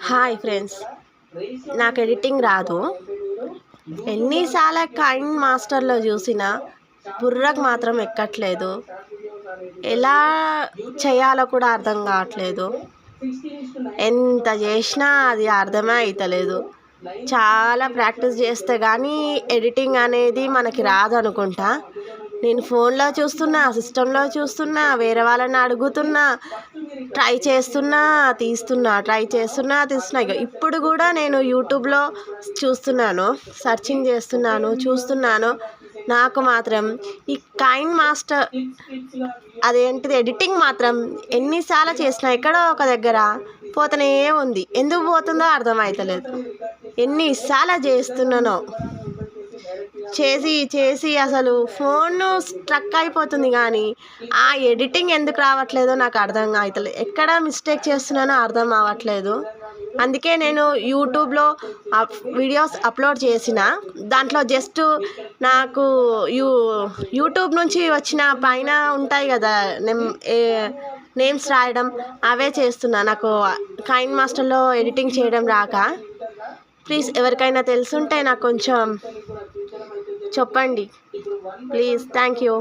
Hi friends, నాకు editing రాదు. ఎన్నిసార్లు కైన్ మాస్టర్లో చూసినా బుర్రకు మాత్రం ఎక్కట్లేదు. ఎలా చేయాలో కూడా అర్థం కావట్లేదు. ఎంత చేసినా అది అర్థమే అవుతలేదు. చాలా ప్రాక్టీస్ చేస్తే కానీ ఎడిటింగ్ అనేది మనకి రాదు అనుకుంటా. నేను ఫోన్లో చూస్తున్నా, సిస్టంలో చూస్తున్నా, వేరే వాళ్ళని అడుగుతున్నా, ట్రై చేస్తున్నా తీస్తున్నా. ఇప్పుడు కూడా నేను యూట్యూబ్లో సర్చింగ్ చూస్తున్నాను. నాకు మాత్రం ఈ కైన్ మాస్టర్ అదేంటిది ఎడిటింగ్ మాత్రం ఎన్నిసార్లు చేసినా ఎక్కడో ఒక దగ్గర పోతూనే ఉంది. ఎందుకు పోతుందో అర్థమవుతలేదు. ఎన్నిసార్లు చేస్తున్నానో చేసి అసలు ఫోన్ స్ట్రక్ అయిపోతుంది. కానీ ఆ ఎడిటింగ్ ఎందుకు రావట్లేదో నాకు అర్థం అవుతలేదు. ఎక్కడ మిస్టేక్ చేస్తున్నానో అర్థం అవ్వట్లేదు. అందుకే నేను యూట్యూబ్లో వీడియోస్ అప్లోడ్ చేసిన దాంట్లో జస్ట్ నాకు యూట్యూబ్ నుంచి వచ్చిన పైన ఉంటాయి కదా నేమ్స్ రాయడం, అవే చేస్తున్నా. నాకు కైన్ మాస్టర్లో ఎడిటింగ్ చేయడం రాక. ప్లీజ్ ఎవరికైనా తెలుసుంటే నాకు కొంచెం చెప్పండి ప్లీజ్. Thank you.